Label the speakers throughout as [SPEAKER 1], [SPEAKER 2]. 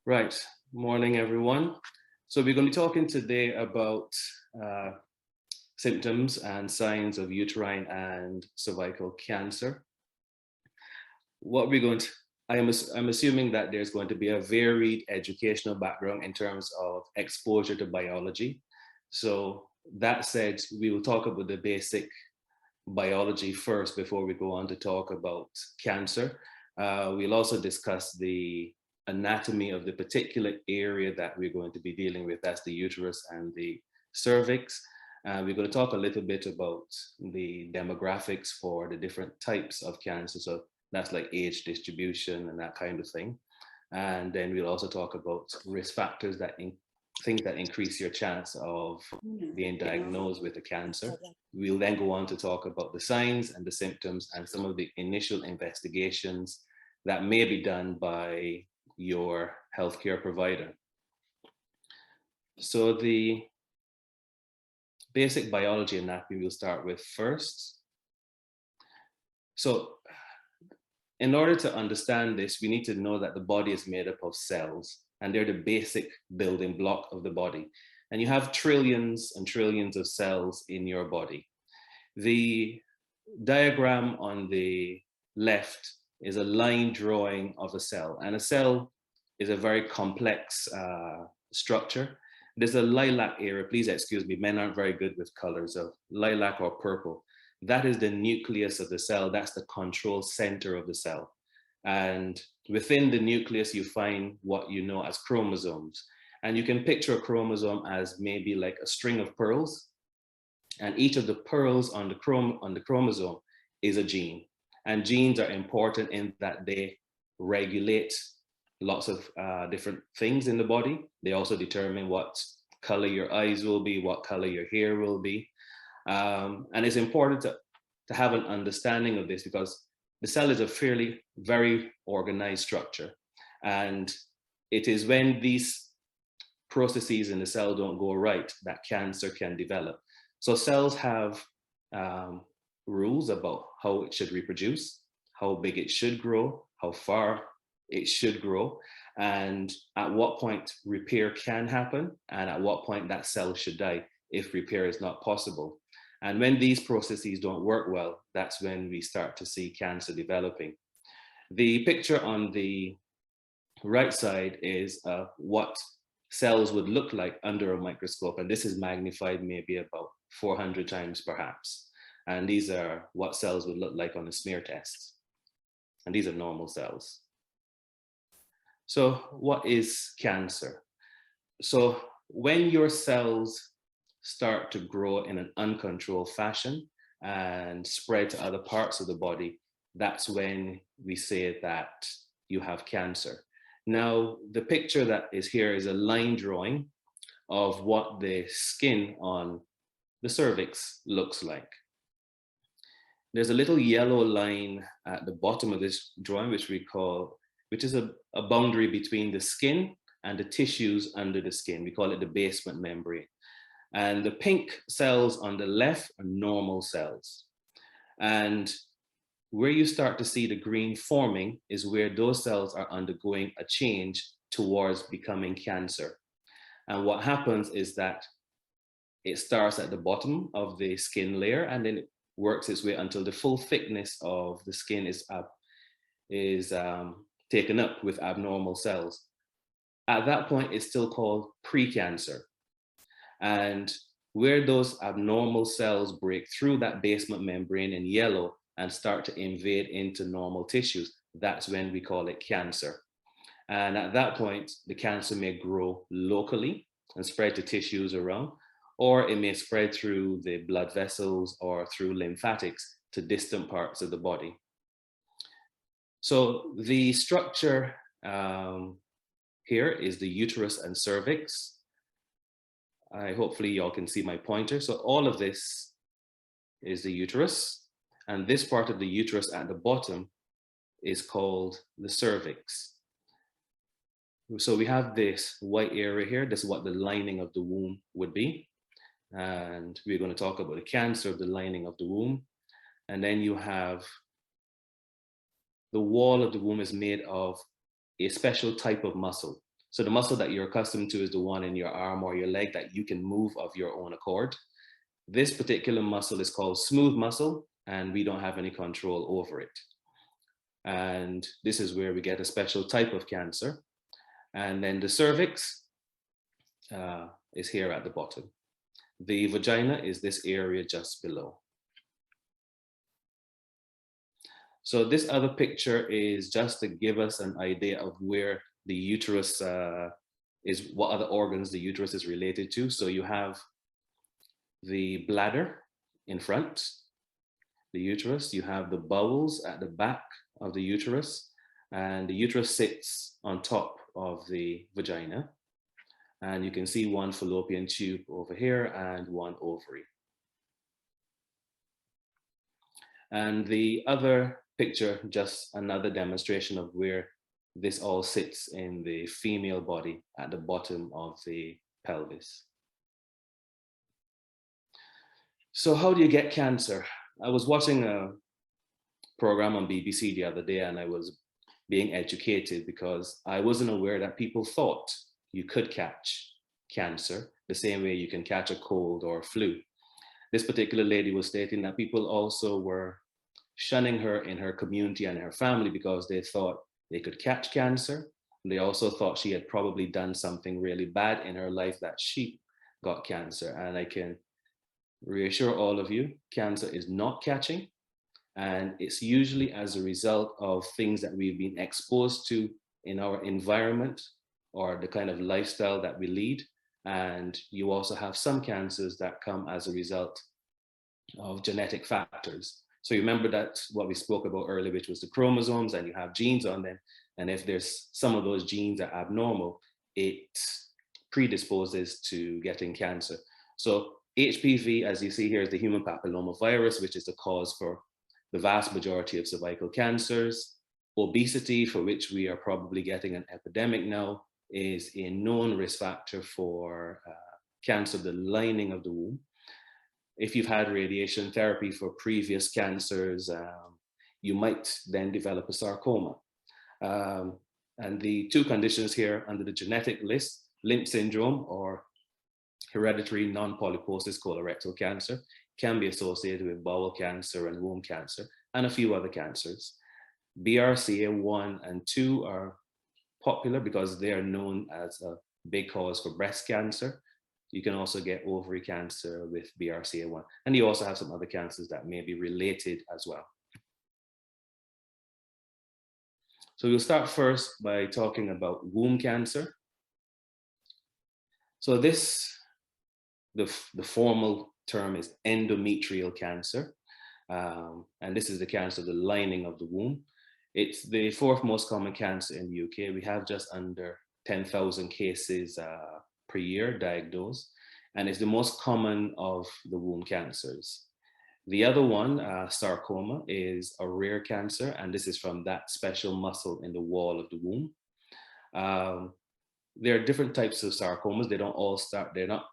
[SPEAKER 1] Right. Morning, everyone. So we're going to be talking today about uh, symptoms and signs of uterine and cervical cancer. What we're going to, I'm assuming that there's going to be a varied educational background in terms of exposure to biology. So that said, we will talk about the basic biology first before we go on to talk about cancer. We'll also discuss the anatomy of the particular area that we're going to be dealing with. That's the uterus and the cervix. We're going to talk a little bit about the demographics for the different types of cancer. So that's like age distribution and that kind of thing. And then we'll also talk about risk factors things that increase your chance of being diagnosed with a cancer. We'll then go on to talk about the signs and the symptoms and some of the initial investigations that may be done by your healthcare provider. So the basic biology anatomy we'll start with first. So in order to understand this, we need to know that the body is made up of cells, and they're the basic building block of the body. And you have trillions and trillions of cells in your body. The diagram on the left is a line drawing of a cell, and a cell is a very complex structure. There's a lilac area, please excuse me, men aren't very good with colors, of lilac or purple. That is the nucleus of the cell. That's the control center of the cell. And within the nucleus, you find what you know as chromosomes. And you can picture a chromosome as maybe like a string of pearls. And each of the pearls on the chromosome is a gene. And genes are important in that they regulate lots of different things in the body. They also determine what color your eyes will be, what color your hair will be. And it's important to have an understanding of this because the cell is a very organized structure. And it is when these processes in the cell don't go right that cancer can develop. So cells have rules about how it should reproduce, how big it should grow, how far it should grow, and at what point repair can happen, and at what point that cell should die if repair is not possible. And when these processes don't work well, that's when we start to see cancer developing. The picture on the right side is what cells would look like under a microscope. And this is magnified maybe about 400 times perhaps. And these are what cells would look like on a smear test. And these are normal cells. So what is cancer? So when your cells start to grow in an uncontrolled fashion and spread to other parts of the body, that's when we say that you have cancer. Now, the picture that is here is a line drawing of what the skin on the cervix looks like. There's a little yellow line at the bottom of this drawing, which is a boundary between the skin and the tissues under the skin. We call it the basement membrane. And the pink cells on the left are normal cells. And where you start to see the green forming is where those cells are undergoing a change towards becoming cancer. And what happens is that it starts at the bottom of the skin layer and then it works its way until the full thickness of the skin is taken up with abnormal cells. At that point, it's still called precancer. And where those abnormal cells break through that basement membrane in yellow and start to invade into normal tissues, that's when we call it cancer. And at that point, the cancer may grow locally and spread to tissues around, or it may spread through the blood vessels or through lymphatics to distant parts of the body. So the structure here is the uterus and cervix. Hopefully y'all can see my pointer. So all of this is the uterus, and this part of the uterus at the bottom is called the cervix. So we have this white area here. This is what the lining of the womb would be. And we're going to talk about the cancer of the lining of the womb. And then you have the wall of the womb is made of a special type of muscle. So the muscle that you're accustomed to is the one in your arm or your leg that you can move of your own accord. This particular muscle is called smooth muscle, and we don't have any control over it. And this is where we get a special type of cancer. And then the cervix is here at the bottom. The vagina is this area just below. So this other picture is just to give us an idea of where the uterus is, what other organs the uterus is related to. So you have the bladder in front, the uterus, you have the bowels at the back of the uterus, and the uterus sits on top of the vagina. And you can see one fallopian tube over here and one ovary. And the other picture, just another demonstration of where this all sits in the female body at the bottom of the pelvis. So how do you get cancer? I was watching a program on BBC the other day, and I was being educated because I wasn't aware that people thought you could catch cancer the same way you can catch a cold or flu. This particular lady was stating that people also were shunning her in her community and her family because they thought they could catch cancer. They also thought she had probably done something really bad in her life that she got cancer. And I can reassure all of you, cancer is not catching. And it's usually as a result of things that we've been exposed to in our environment or the kind of lifestyle that we lead. And you also have some cancers that come as a result of genetic factors. So you remember that what we spoke about earlier, which was the chromosomes, and you have genes on them. And if there's some of those genes are abnormal, it predisposes to getting cancer. So HPV, as you see here, is the human papillomavirus, which is the cause for the vast majority of cervical cancers. Obesity, for which we are probably getting an epidemic now, is a known risk factor for cancer of the lining of the womb. If you've had radiation therapy for previous cancers, you might then develop a sarcoma. And the two conditions here under the genetic list, Lynch syndrome or hereditary non-polyposis colorectal cancer, can be associated with bowel cancer and womb cancer and a few other cancers. BRCA1 and 2 are popular because they are known as a big cause for breast cancer. You can also get ovary cancer with BRCA1. And you also have some other cancers that may be related as well. So we'll start first by talking about womb cancer. So this, the formal term is endometrial cancer. And this is the cancer of the lining of the womb. It's the fourth most common cancer in the UK. We have just under 10,000 cases per year diagnosed, and it's the most common of the womb cancers. The other one, sarcoma, is a rare cancer, and this is from that special muscle in the wall of the womb. There are different types of sarcomas. They don't all start, they're not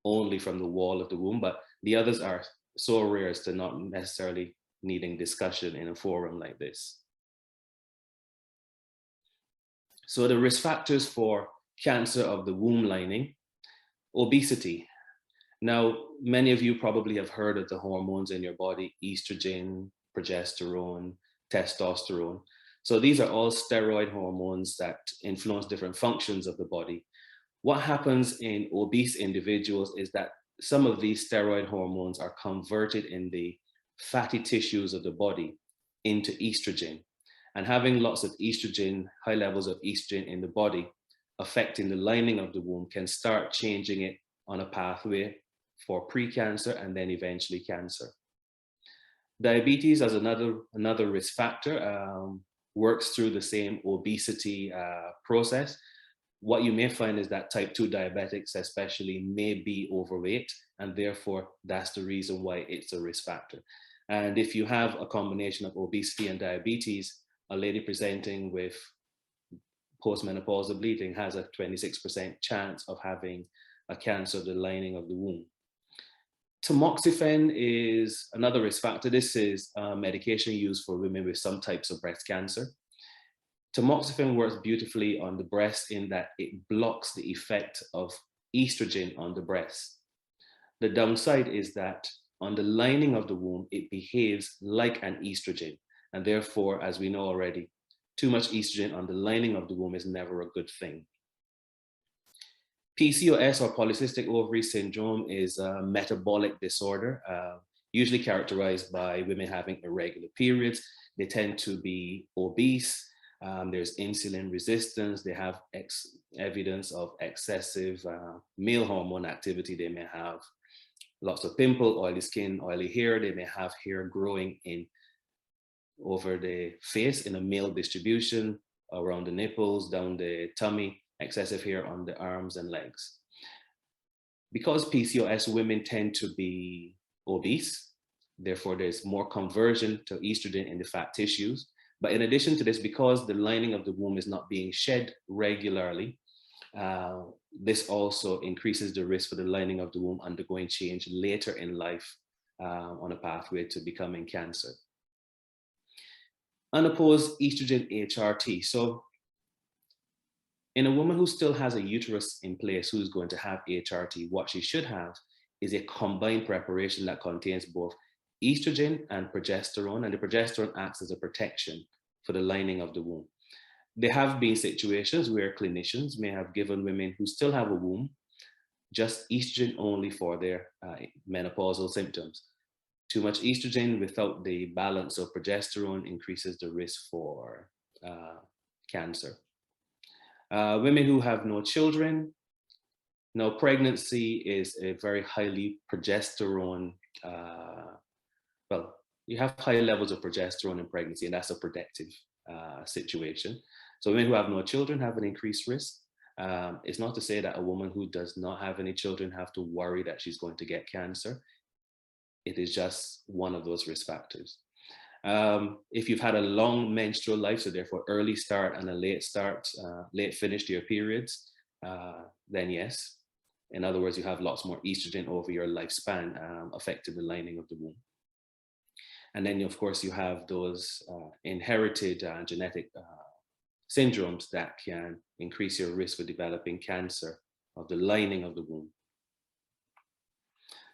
[SPEAKER 1] only from the wall of the womb, but the others are so rare as to not necessarily needing discussion in a forum like this. So the risk factors for cancer of the womb lining: obesity. Now, many of you probably have heard of the hormones in your body: estrogen, progesterone, testosterone. So these are all steroid hormones that influence different functions of the body. What happens in obese individuals is that some of these steroid hormones are converted in the fatty tissues of the body into estrogen. And having lots of estrogen, high levels of estrogen in the body, affecting the lining of the womb, can start changing it on a pathway for pre-cancer and then eventually cancer. Diabetes as another risk factor works through the same obesity process. What you may find is that type 2 diabetics especially may be overweight, and therefore that's the reason why it's a risk factor. And if you have a combination of obesity and diabetes, a lady presenting with postmenopausal bleeding has a 26% chance of having a cancer of the lining of the womb. Tamoxifen is another risk factor. This is medication used for women with some types of breast cancer. Tamoxifen works beautifully on the breast in that it blocks the effect of estrogen on the breast. The downside is that on the lining of the womb, it behaves like an estrogen. And therefore, as we know already, too much estrogen on the lining of the womb is never a good thing. PCOS, or polycystic ovary syndrome, is a metabolic disorder, usually characterized by women having irregular periods. They tend to be obese. There's insulin resistance. They have evidence of excessive male hormone activity. They may have lots of pimple, oily skin, oily hair. They may have hair growing over the face in a male distribution, around the nipples, down the tummy, excessive hair on the arms and legs. Because PCOS, women tend to be obese, therefore there's more conversion to estrogen in the fat tissues. But in addition to this, because the lining of the womb is not being shed regularly, this also increases the risk for the lining of the womb undergoing change later in life on a pathway to becoming cancer. Unopposed estrogen HRT. So in a woman who still has a uterus in place, who's going to have HRT, what she should have is a combined preparation that contains both estrogen and progesterone, and the progesterone acts as a protection for the lining of the womb. There have been situations where clinicians may have given women who still have a womb just estrogen only for their menopausal symptoms. Too much estrogen without the balance of progesterone increases the risk for cancer. Women who have no children. Now, pregnancy is a very highly progesterone, well, you have high levels of progesterone in pregnancy, and that's a protective situation. So women who have no children have an increased risk. It's not to say that a woman who does not have any children have to worry that she's going to get cancer. It is just one of those risk factors. If you've had a long menstrual life, so therefore early start and a late start, late finish to your periods, then yes. In other words, you have lots more estrogen over your lifespan, affecting the lining of the womb. And then, of course, you have those inherited genetic syndromes that can increase your risk for developing cancer of the lining of the womb.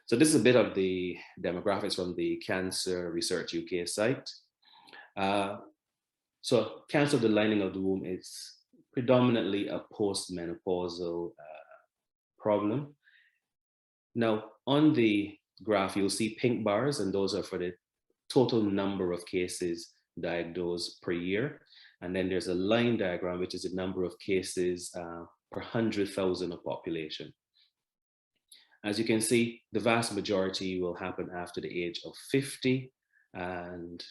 [SPEAKER 1] So this is a bit of the demographics from the Cancer Research UK site. So cancer of the lining of the womb is predominantly a postmenopausal problem. Now, on the graph, you'll see pink bars, and those are for the total number of cases diagnosed per year. And then there's a line diagram, which is the number of cases per 100,000 of population. As you can see, the vast majority will happen after the age of 50, and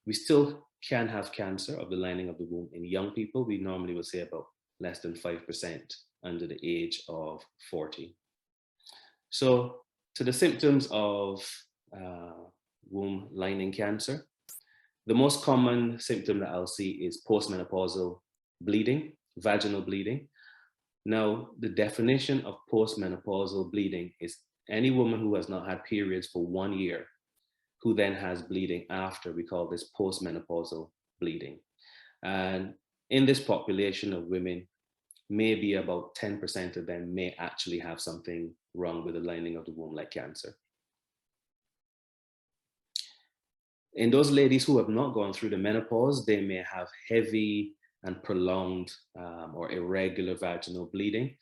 [SPEAKER 1] we still can have cancer of the lining of the womb in young people. We normally will say about less than 5% under the age of 40. So to the symptoms of womb lining cancer, the most common symptom that I'll see is postmenopausal bleeding, vaginal bleeding. Now, the definition of postmenopausal bleeding is any woman who has not had periods for 1 year, who then has bleeding after. We call this postmenopausal bleeding. And in this population of women, maybe about 10% of them may actually have something wrong with the lining of the womb, like cancer. In those ladies who have not gone through the menopause, they may have heavy and prolonged or irregular vaginal bleeding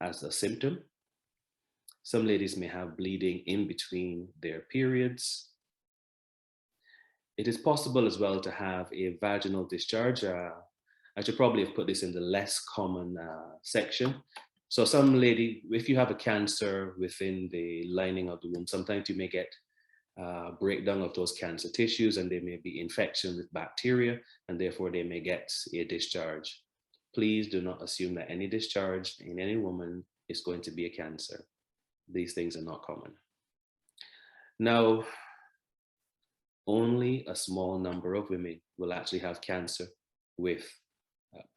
[SPEAKER 1] as a symptom. Some ladies may have bleeding in between their periods. It is possible as well to have a vaginal discharge. I should probably have put this in the less common section. So some lady, if you have a cancer within the lining of the womb, sometimes you may get breakdown of those cancer tissues, and there may be infection with bacteria, and therefore they may get a discharge. Please do not assume that any discharge in any woman is going to be a cancer. These things are not common. Now, only a small number of women will actually have cancer with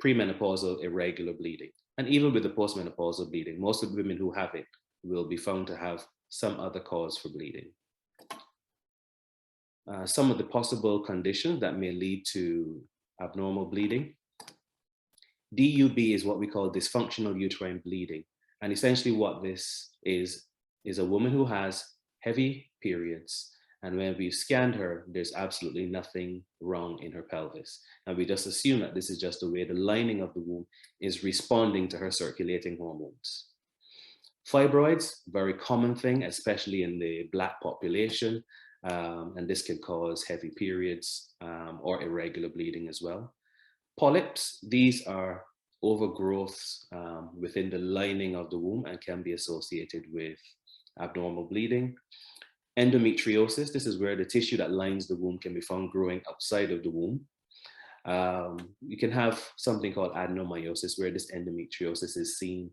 [SPEAKER 1] premenopausal irregular bleeding. And even with the postmenopausal bleeding, most of the women who have it will be found to have some other cause for bleeding. Some of the possible conditions that may lead to abnormal bleeding. DUB is what we call dysfunctional uterine bleeding. And essentially what this is a woman who has heavy periods. And when we've scanned her, there's absolutely nothing wrong in her pelvis. And we just assume that this is just the way the lining of the womb is responding to her circulating hormones. Fibroids, very common thing, especially in the Black population. And this can cause heavy periods or irregular bleeding as well. Polyps, these are overgrowths within the lining of the womb and can be associated with abnormal bleeding. Endometriosis, this is where the tissue that lines the womb can be found growing outside of the womb. You can have something called adenomyosis, where this endometriosis is seen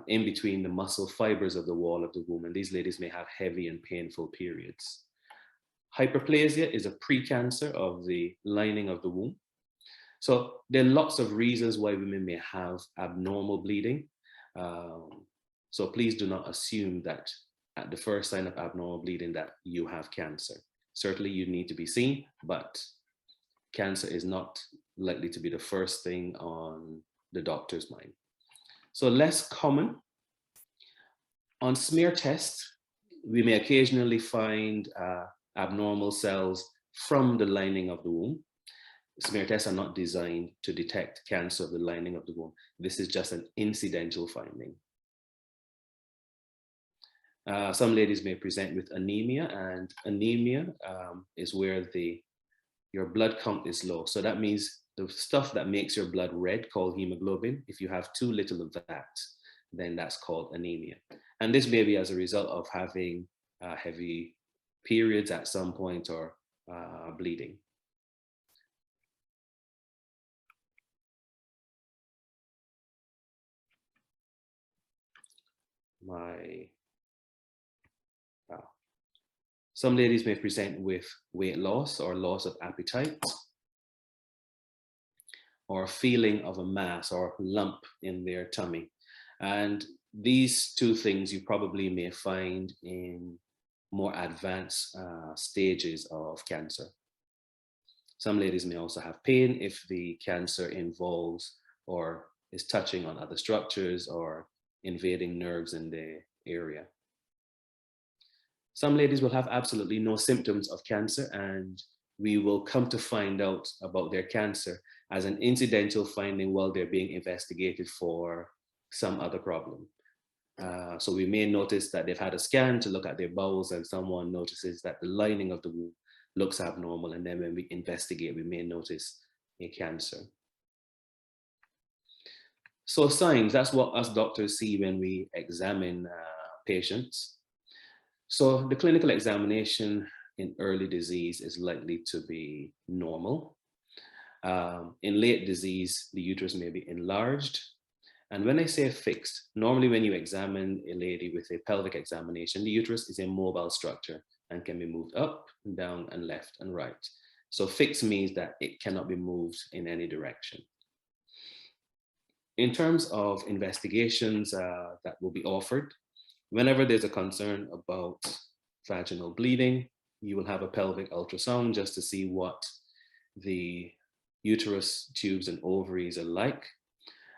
[SPEAKER 1] in between the muscle fibers of the wall of the womb, and these ladies may have heavy and painful periods. Hyperplasia is a precancer of the lining of the womb. So there are lots of reasons why women may have abnormal bleeding. So please do not assume that at the first sign of abnormal bleeding that you have cancer. Certainly you need to be seen, but cancer is not likely to be the first thing on the doctor's mind. So less common. On smear tests, we may occasionally find abnormal cells from the lining of the womb. Smear tests are not designed to detect cancer of the lining of the womb. This is just an incidental finding. Some ladies may present with anemia, and anemia is where your blood count is low. So that means the stuff that makes your blood red, called hemoglobin, if you have too little of that, then that's called anemia. And this may be as a result of having heavy periods at some point or bleeding. Some ladies may present with weight loss or loss of appetite, or feeling of a mass or lump in their tummy. And these two things you probably may find in more advanced stages of cancer. Some ladies may also have pain if the cancer involves or is touching on other structures or invading nerves in the area. Some ladies will have absolutely no symptoms of cancer, and we will come to find out about their cancer as an incidental finding while they're being investigated for some other problem. So we may notice that they've had a scan to look at their bowels, and someone notices that the lining of the womb looks abnormal, and then when we investigate, we may notice a cancer. So signs, that's what us doctors see when we examine patients. So the clinical examination in early disease is likely to be normal. In late disease, the uterus may be enlarged. And when I say fixed, normally when you examine a lady with a pelvic examination, the uterus is a mobile structure and can be moved up and down and left and right. So fixed means that it cannot be moved in any direction. In terms of investigations that will be offered, whenever there's a concern about vaginal bleeding, you will have a pelvic ultrasound just to see what the uterus, tubes, and ovaries are like.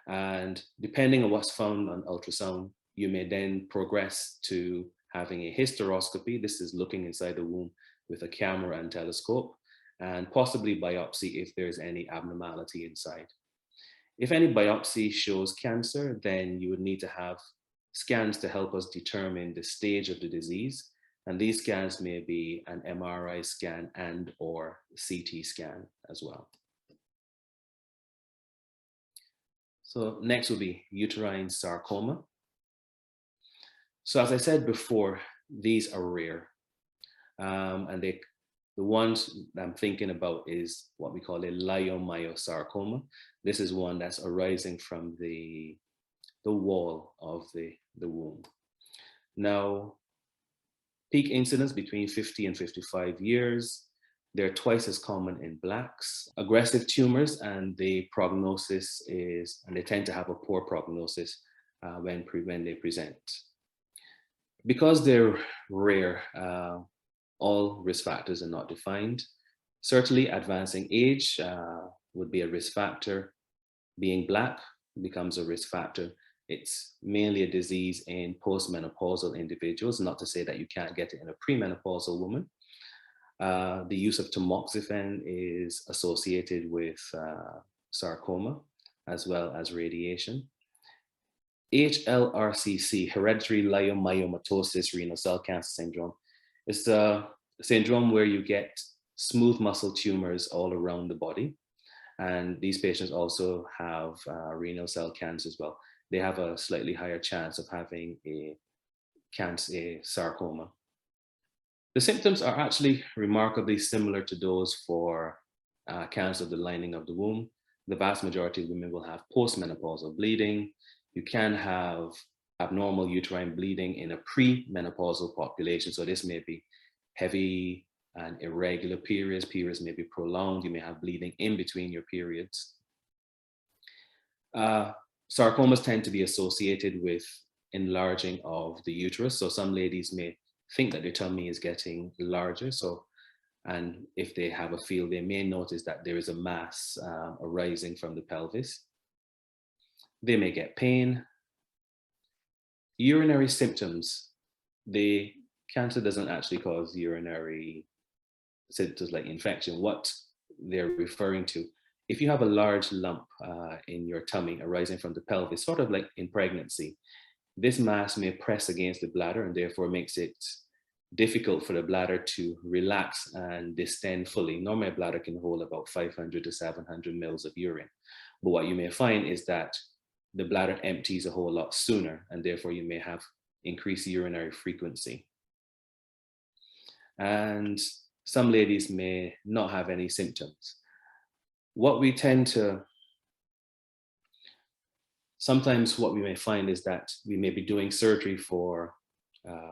[SPEAKER 1] And depending on what's found on ultrasound, you may then progress to having a hysteroscopy. This is looking inside the womb with a camera and telescope, and possibly biopsy if there's any abnormality inside. If any biopsy shows cancer, then you would need to have scans to help us determine the stage of the disease. And these scans may be an MRI scan and or CT scan as well. So next will be uterine sarcoma. So as I said before, these are rare. And the ones that I'm thinking about is what we call a leiomyosarcoma. This is one that's arising from the wall of the womb. Now, peak incidence between 50 and 55 years. They're twice as common in Blacks. Aggressive tumors, and the prognosis is, and they tend to have a poor prognosis when they present. Because they're rare, all risk factors are not defined. Certainly advancing age would be a risk factor. Being Black becomes a risk factor. It's mainly a disease in postmenopausal individuals, not to say that you can't get it in a premenopausal woman. The use of tamoxifen is associated with sarcoma as well as radiation. HLRCC, hereditary leiomyomatosis renal cell cancer syndrome, is a syndrome where you get smooth muscle tumors all around the body. And these patients also have renal cell cancer as well. They have a slightly higher chance of having a sarcoma. The symptoms are actually remarkably similar to those for cancer of the lining of the womb. The vast majority of women will have postmenopausal bleeding. You can have abnormal uterine bleeding in a premenopausal population. So this may be heavy and irregular periods. Periods may be prolonged. You may have bleeding in between your periods. Sarcomas tend to be associated with enlarging of the uterus. So some ladies may think that their tummy is getting larger. And if they have a feel, they may notice that there is a mass arising from the pelvis. They may get pain. Urinary symptoms. The cancer doesn't actually cause urinary symptoms like infection. What they're referring to, if you have a large lump in your tummy arising from the pelvis, sort of like in pregnancy, this mass may press against the bladder and therefore makes it difficult for the bladder to relax and distend fully. Normally, a bladder can hold about 500 to 700 mils of urine. But what you may find is that the bladder empties a whole lot sooner, and therefore you may have increased urinary frequency. And some ladies may not have any symptoms. Sometimes what we may find is that we may be doing surgery for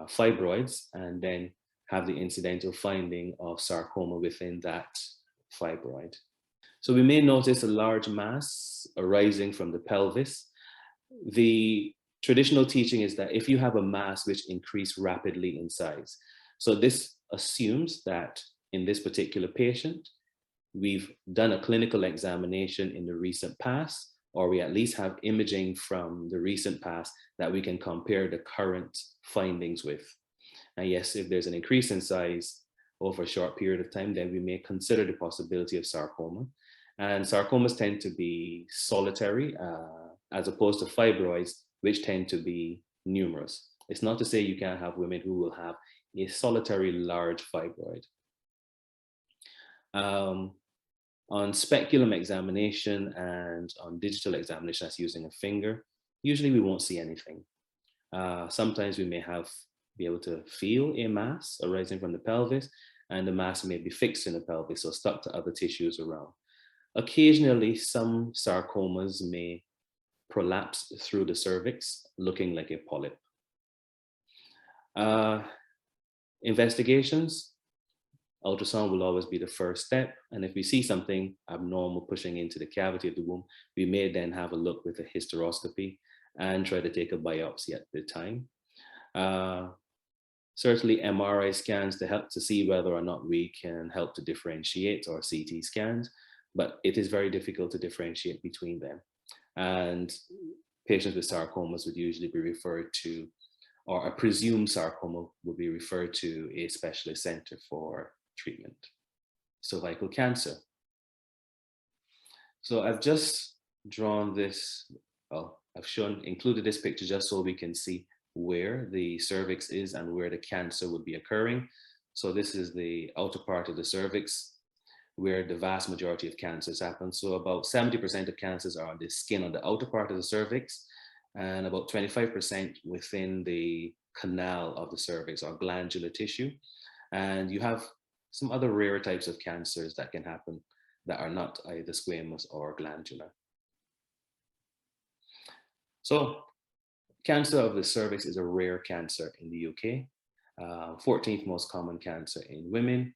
[SPEAKER 1] fibroids and then have the incidental finding of sarcoma within that fibroid. So we may notice a large mass arising from the pelvis. The traditional teaching is that if you have a mass which increases rapidly in size, so this assumes that in this particular patient, we've done a clinical examination in the recent past, or we at least have imaging from the recent past that we can compare the current findings with. And yes, if there's an increase in size over a short period of time, then we may consider the possibility of sarcoma. And sarcomas tend to be solitary as opposed to fibroids, which tend to be numerous. It's not to say you can't have women who will have a solitary large fibroid. On speculum examination and on digital examination, that's using a finger, usually we won't see anything. Sometimes we may be able to feel a mass arising from the pelvis, and the mass may be fixed in the pelvis or stuck to other tissues around. Occasionally, some sarcomas may prolapse through the cervix, looking like a polyp. Investigations, ultrasound will always be the first step. And if we see something abnormal pushing into the cavity of the womb, we may then have a look with a hysteroscopy and try to take a biopsy at the time. Certainly MRI scans to help to see whether or not we can help to differentiate, or CT scans, but it is very difficult to differentiate between them. And patients with sarcomas would usually be referred to, or a presumed sarcoma would be referred to a specialist center for treatment. Cervical cancer. So I've just drawn this, included this picture just so we can see where the cervix is and where the cancer would be occurring. So this is the outer part of the cervix where the vast majority of cancers happen. So about 70% of cancers are on the skin on the outer part of the cervix, and about 25% within the canal of the cervix or glandular tissue. And you have some other rare types of cancers that can happen that are not either squamous or glandular. So cancer of the cervix is a rare cancer in the UK, 14th most common cancer in women.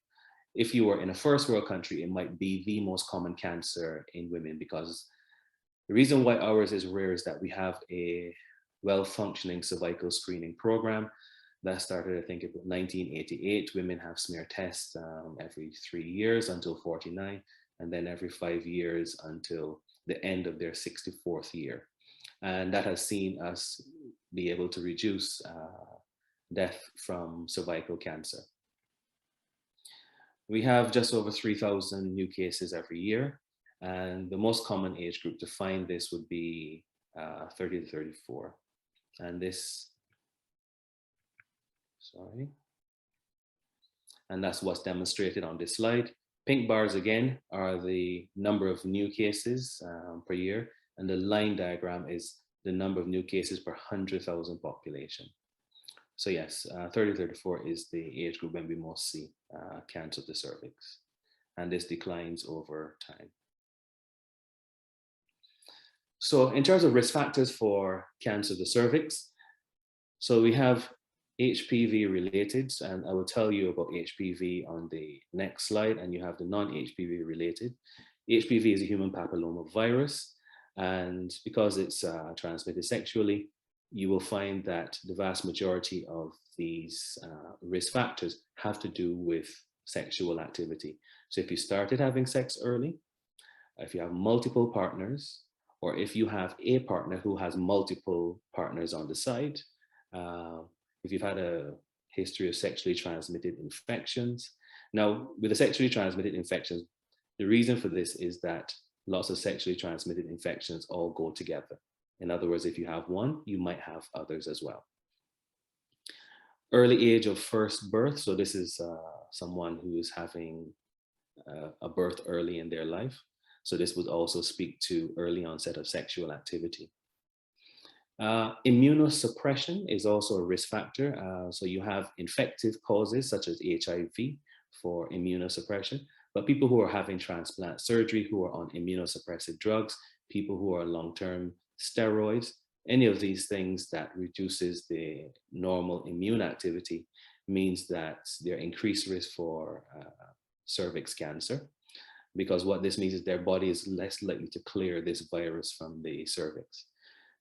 [SPEAKER 1] If you were in a first world country, it might be the most common cancer in women, because the reason why ours is rare is that we have a well-functioning cervical screening program. That started, I think, about 1988. Women have smear tests every 3 years until 49, and then every 5 years until the end of their 64th year. And that has seen us be able to reduce death from cervical cancer. We have just over 3,000 new cases every year. And the most common age group to find this would be 30 to 34. And this, sorry. And that's what's demonstrated on this slide. Pink bars again are the number of new cases per year. And the line diagram is the number of new cases per 100,000 population. So yes, 30-34 is the age group when we most see cancer of the cervix. And this declines over time. So in terms of risk factors for cancer of the cervix, so we have HPV related, and I will tell you about HPV on the next slide, and you have the non-HPV related. HPV is a human papilloma virus, and because it's transmitted sexually, you will find that the vast majority of these risk factors have to do with sexual activity. So if you started having sex early, if you have multiple partners, or if you have a partner who has multiple partners on the side, if you've had a history of sexually transmitted infections. Now, with the sexually transmitted infections, the reason for this is that lots of sexually transmitted infections all go together. In other words, if you have one, you might have others as well. Early age of first birth. So this is someone who is having a birth early in their life. So this would also speak to early onset of sexual activity. Immunosuppression is also a risk factor. So you have infective causes such as HIV for immunosuppression, but people who are having transplant surgery, who are on immunosuppressive drugs, people who are long-term steroids, any of these things that reduces the normal immune activity means that they're increased risk for cervix cancer, because what this means is their body is less likely to clear this virus from the cervix.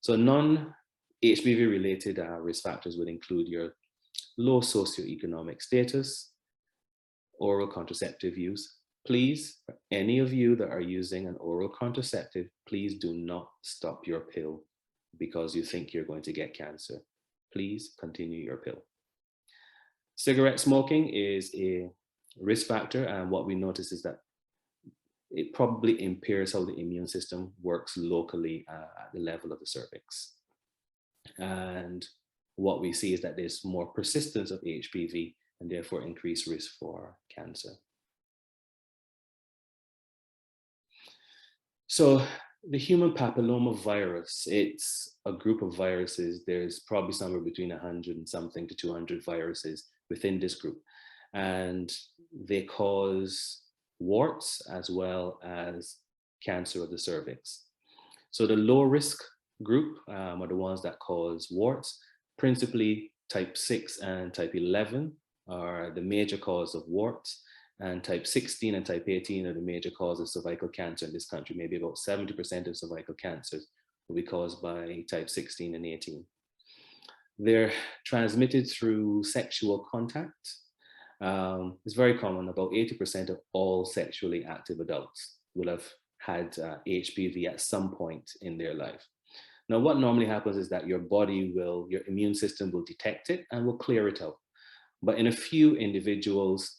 [SPEAKER 1] So non-HPV related risk factors would include your low socioeconomic status, oral contraceptive use. Please, for any of you that are using an oral contraceptive, please do not stop your pill because you think you're going to get cancer. Please continue your pill. Cigarette smoking is a risk factor, and what we notice is that it probably impairs how the immune system works locally at the level of the cervix. And what we see is that there's more persistence of HPV and therefore increased risk for cancer. So the human papilloma virus, it's a group of viruses. There's probably somewhere between 100 and something to 200 viruses within this group. And they cause warts as well as cancer of the cervix. So the low risk group are the ones that cause warts. Principally type 6 and type 11 are the major cause of warts, and type 16 and type 18 are the major cause of cervical cancer in this country. Maybe about 70% of cervical cancers will be caused by type 16 and 18. They're transmitted through sexual contact. It's very common. About 80% of all sexually active adults will have had HPV at some point in their life. Now, what normally happens is that your immune system will detect it and will clear it out. But in a few individuals,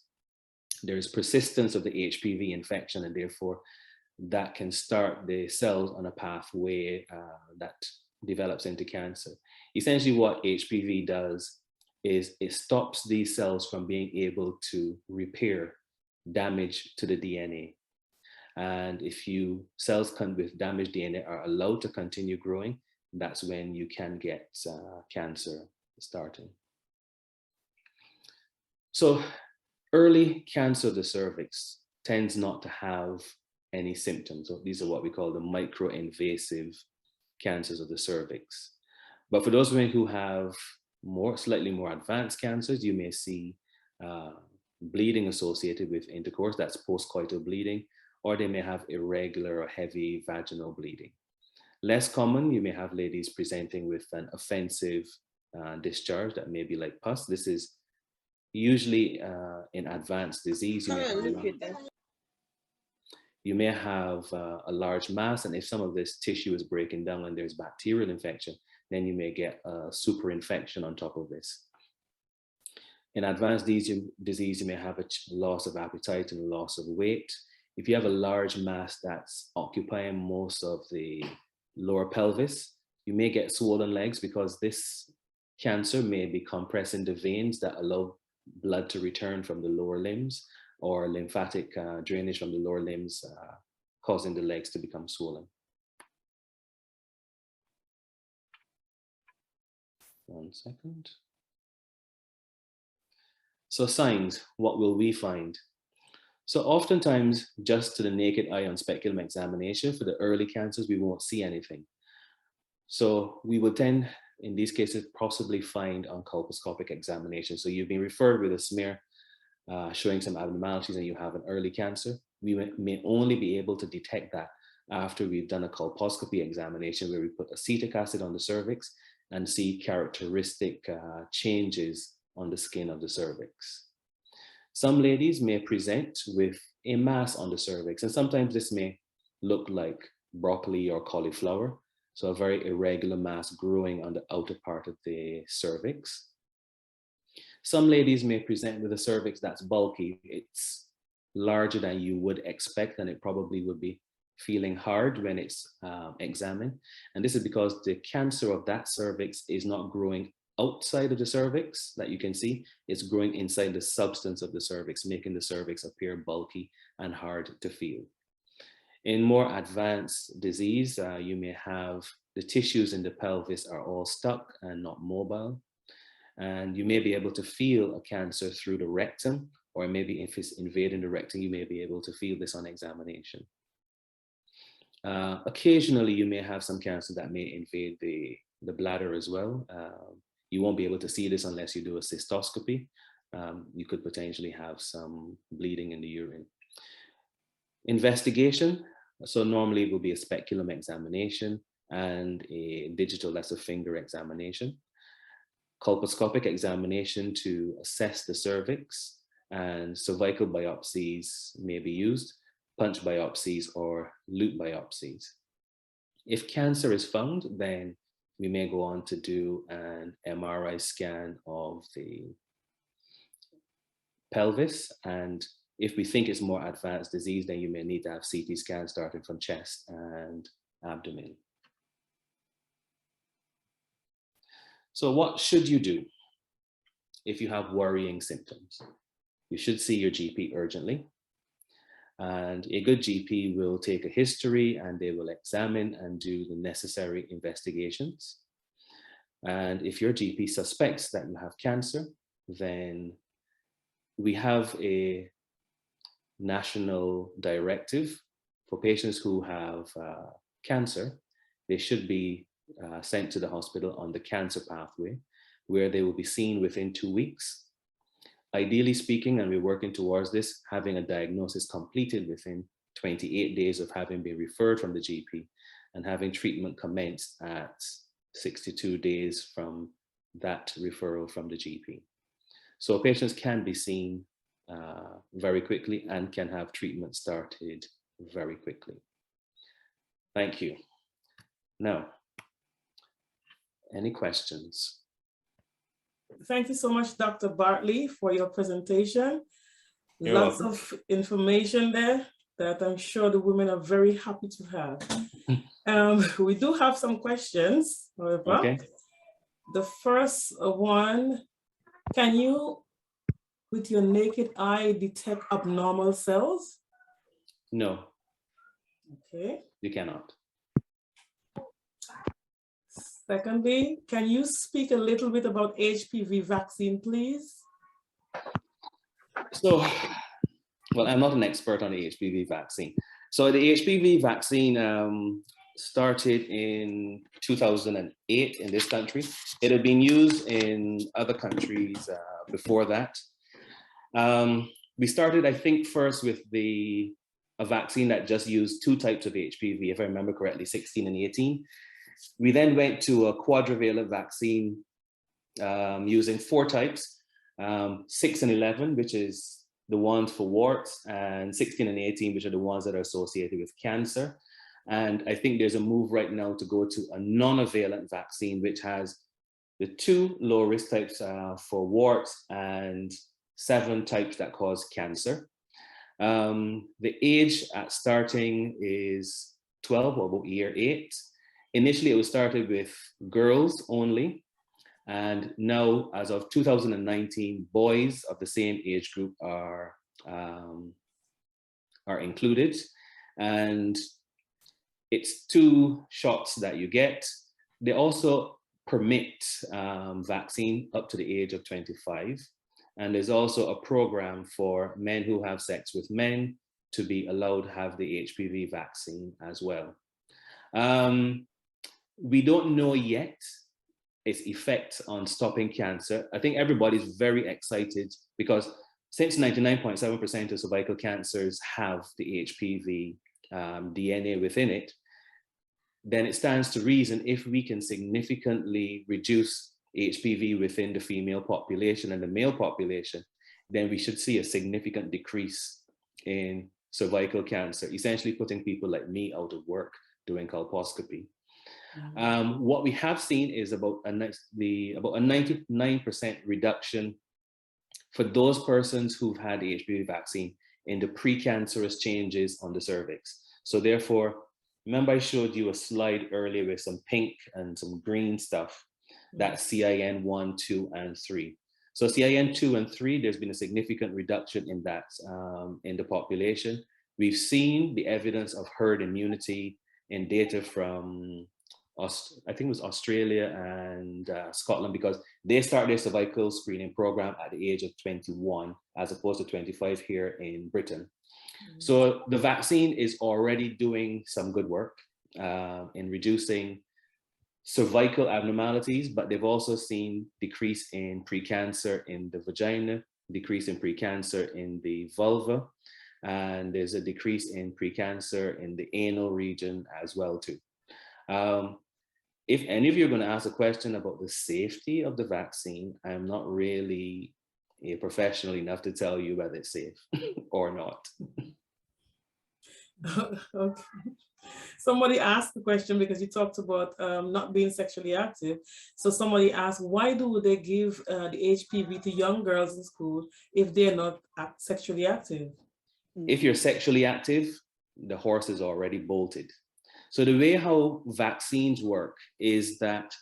[SPEAKER 1] there's persistence of the HPV infection, and therefore that can start the cells on a pathway that develops into cancer. Essentially, what HPV does is it stops these cells from being able to repair damage to the DNA. And if cells with damaged DNA are allowed to continue growing, that's when you can get cancer starting. So early cancer of the cervix tends not to have any symptoms. So these are what we call the microinvasive cancers of the cervix. But for those women who have slightly more advanced cancers, you may see bleeding associated with intercourse, that's postcoital bleeding, or they may have irregular or heavy vaginal bleeding. Less common, you may have ladies presenting with an offensive discharge that may be like pus. This is usually in advanced disease. You may have a large mass, and if some of this tissue is breaking down and there's bacterial infection, then you may get a super infection on top of this. In advanced disease, you may have a loss of appetite and a loss of weight. If you have a large mass that's occupying most of the lower pelvis, you may get swollen legs because this cancer may be compressing the veins that allow blood to return from the lower limbs, or lymphatic drainage from the lower limbs, causing the legs to become swollen. One second. So signs, what will we find? So oftentimes, just to the naked eye on speculum examination, for the early cancers, we won't see anything. So we would tend, in these cases, possibly find on colposcopic examination. So you've been referred with a smear showing some abnormalities and you have an early cancer. We may only be able to detect that after we've done a colposcopy examination where we put acetic acid on the cervix and see characteristic changes on the skin of the cervix. Some ladies may present with a mass on the cervix, and sometimes this may look like broccoli or cauliflower, so a very irregular mass growing on the outer part of the cervix. Some ladies may present with a cervix that's bulky. It's larger than you would expect, and it probably would be feeling hard when it's examined. And this is because the cancer of that cervix is not growing outside of the cervix that you can see. It's growing inside the substance of the cervix, making the cervix appear bulky and hard to feel. In more advanced disease, you may have the tissues in the pelvis are all stuck and not mobile. And you may be able to feel a cancer through the rectum, or maybe if it's invading the rectum, you may be able to feel this on examination. Occasionally, you may have some cancer that may invade the bladder as well. You won't be able to see this unless you do a cystoscopy. You could potentially have some bleeding in the urine. Investigation, so normally it will be a speculum examination and a digital, that's a finger examination. Colposcopic examination to assess the cervix, and cervical biopsies may be used, punch biopsies or loop biopsies. If cancer is found, then we may go on to do an MRI scan of the pelvis. And if we think it's more advanced disease, then you may need to have CT scans starting from chest and abdomen. So what should you do if you have worrying symptoms? You should see your GP urgently. And a good GP will take a history and they will examine and do the necessary investigations. And if your GP suspects that you have cancer, then we have a national directive for patients who have cancer. They should be sent to the hospital on the cancer pathway, where they will be seen within 2 weeks. Ideally speaking, and we're working towards this, having a diagnosis completed within 28 days of having been referred from the GP, and having treatment commenced at 62 days from that referral from the GP. So patients can be seen very quickly and can have treatment started very quickly. Thank you. Now, any questions?
[SPEAKER 2] Thank you so much, Dr. Bartlett, for your presentation. Lots of information there that I'm sure the women are very happy to have. We do have some questions, however.
[SPEAKER 1] Okay.
[SPEAKER 2] The first one, can you, with your naked eye, detect abnormal cells?
[SPEAKER 1] No.
[SPEAKER 2] Okay.
[SPEAKER 1] You cannot.
[SPEAKER 2] Secondly, can you speak a little bit about HPV vaccine, please?
[SPEAKER 1] So, well, I'm not an expert on the HPV vaccine. So the HPV vaccine started in 2008 in this country. It had been used in other countries before that. We started, I think, first with a vaccine that just used 2 types of HPV, if I remember correctly, 16 and 18. We then went to a quadrivalent vaccine using 4 types, 6 and 11, which is the ones for warts, and 16 and 18, which are the ones that are associated with cancer. And I think there's a move right now to go to a non-covalent vaccine, which has the 2 low risk types for warts and 7 types that cause cancer. The age at starting is 12, or about year 8. Initially, it was started with girls only. And now, as of 2019, boys of the same age group are included. And it's 2 shots that you get. They also permit vaccine up to the age of 25. And there's also a program for men who have sex with men to be allowed to have the HPV vaccine as well. We don't know yet its effect on stopping cancer. I think everybody's very excited because since 99.7% of cervical cancers have the HPV DNA within it, then it stands to reason if we can significantly reduce HPV within the female population and the male population, then we should see a significant decrease in cervical cancer, essentially putting people like me out of work doing colposcopy. What we have seen is about a 99% reduction for those persons who've had the HPV vaccine in the precancerous changes on the cervix. So therefore, remember I showed you a slide earlier with some pink and some green stuff. That's CIN 1, 2, and 3. So CIN 2 and 3, there's been a significant reduction in that in the population. We've seen the evidence of herd immunity in data from, I think it was Australia and Scotland, because they start their cervical screening program at the age of 21, as opposed to 25 here in Britain. So the vaccine is already doing some good work in reducing cervical abnormalities, but they've also seen decrease in precancer in the vagina, decrease in precancer in the vulva, and there's a decrease in precancer in the anal region as well too. If any of you are going to ask a question about the safety of the vaccine, I'm not really a professional enough to tell you whether it's safe or not.
[SPEAKER 2] Okay. Somebody asked the question because you talked about not being sexually active. So somebody asked, why do they give the HPV to young girls in school if they're not sexually active?
[SPEAKER 1] If you're sexually active, the horse is already bolted. So the way how vaccines work is that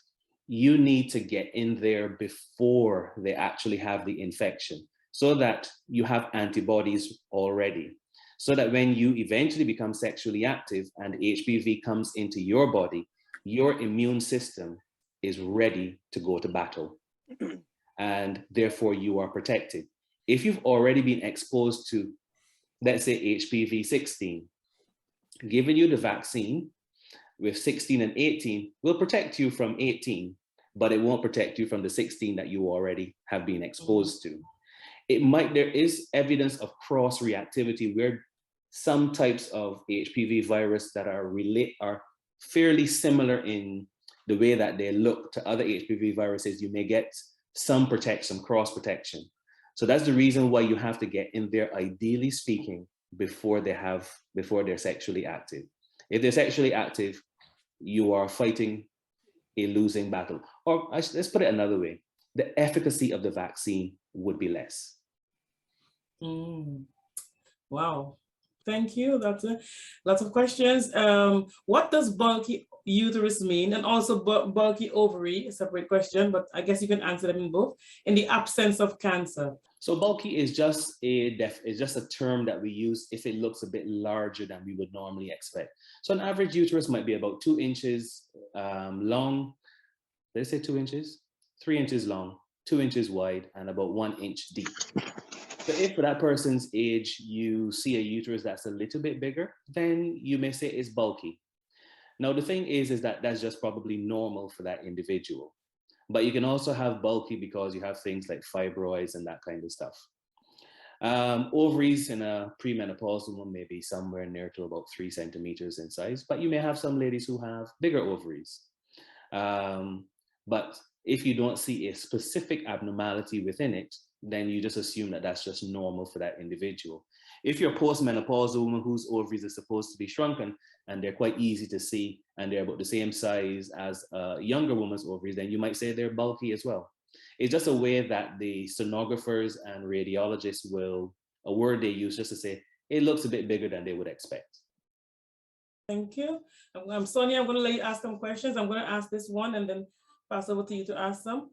[SPEAKER 1] you need to get in there before they actually have the infection, so that you have antibodies already. So that when you eventually become sexually active and HPV comes into your body, your immune system is ready to go to battle. And therefore you are protected. If you've already been exposed to, let's say, HPV 16, giving you the vaccine with 16 and 18 will protect you from 18, but it won't protect you from the 16 that you already have been exposed to. There is evidence of cross-reactivity where some types of HPV virus that are fairly similar in the way that they look to other HPV viruses. You may get some protection, cross-protection. So that's the reason why you have to get in there, ideally speaking, before they're sexually active. If they're sexually active, you are fighting a losing battle. Or let's put it another way, the efficacy of the vaccine would be less.
[SPEAKER 2] Wow, thank you. That's lots of questions. What does bulky uterus mean? And also bulky ovary, a separate question, but I guess you can answer them in both. In the absence of cancer.
[SPEAKER 1] So bulky is just a term that we use if it looks a bit larger than we would normally expect. So an average uterus might be about 2 inches long. Let's say 2 inches, 3 inches long, 2 inches wide, and about 1 inch deep. So if for that person's age, you see a uterus that's a little bit bigger, then you may say it's bulky. Now, the thing is that that's just probably normal for that individual. But you can also have bulky because you have things like fibroids and that kind of stuff. Ovaries in a premenopausal woman may be somewhere near to about 3 centimeters in size, but you may have some ladies who have bigger ovaries. But If you don't see a specific abnormality within it, then you just assume that that's just normal for that individual. If you're a postmenopausal woman whose ovaries are supposed to be shrunken and they're quite easy to see and they're about the same size as a younger woman's ovaries, then you might say they're bulky as well. It's just a way that the sonographers and radiologists will, a word they use just to say, it looks a bit bigger than they would expect.
[SPEAKER 2] Thank you. Sonia, I'm going to let you ask some questions. I'm going to ask this one and then pass over to you to ask them.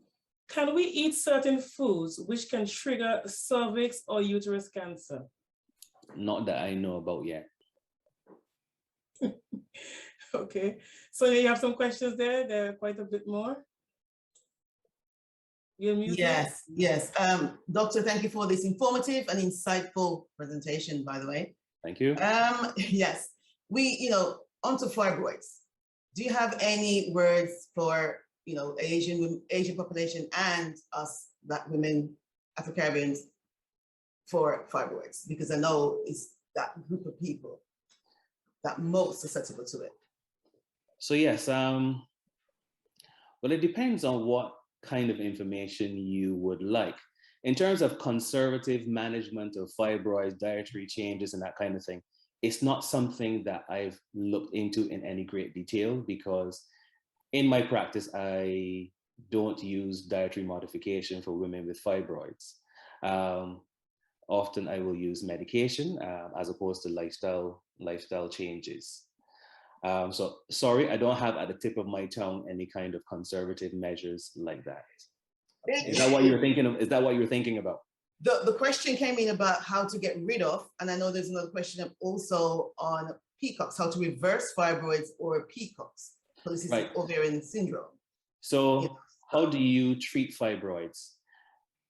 [SPEAKER 2] Can we eat certain foods which can trigger cervix or uterus cancer?
[SPEAKER 1] Not that I know about yet.
[SPEAKER 2] Okay. Sonia, you have some questions there? There are quite a bit more.
[SPEAKER 3] Yes. Doctor, thank you for this informative and insightful presentation, by the way.
[SPEAKER 1] Thank you.
[SPEAKER 3] Yes, onto fibroids. Do you have any words for, Asian population and us, Black women, Afro-Caribbeans, for fibroids? Because I know it's that group of people that most susceptible to it.
[SPEAKER 1] So yes, well, it depends on what kind of information you would like. In terms of conservative management of fibroids, dietary changes, and that kind of thing, it's not something that I've looked into in any great detail, because in my practice, I don't use dietary modification for women with fibroids. Often I will use medication as opposed to lifestyle changes. So sorry, I don't have at the tip of my tongue any kind of conservative measures like that. Is that what you're thinking of? Is that what you're thinking about?
[SPEAKER 3] The question came in about how to get rid of, and I know there's another question also on PCOS, how to reverse fibroids or PCOS, polycystic ovarian syndrome.
[SPEAKER 1] So how do you treat fibroids?